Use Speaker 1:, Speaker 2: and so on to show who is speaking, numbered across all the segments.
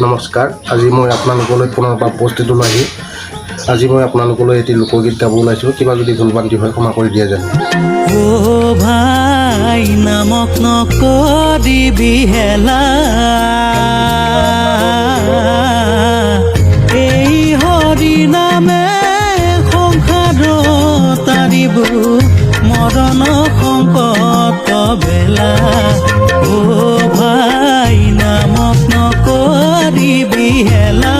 Speaker 1: নমস্কাৰ। আজি মই আপোনালোকলৈ পুনৰবাৰ উপস্থিত ওলাইছোঁ। আজি মই আপোনালোকলৈ এটি লোকগীত গাব ওলাইছোঁ। কিবা যদি ভুল ভ্ৰান্তি হয় ক্ষমা কৰি দিয়া যেন।
Speaker 2: ও ভাই নামক নকৰিবি হেলা, এই হৰি নামে সংসাৰ তাৰিব মৰণ সংকট বেলা। ও ভাই নামক নকৰিবি হেলা,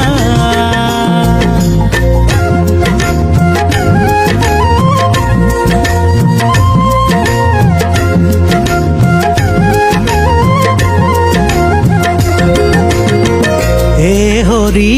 Speaker 2: হৰি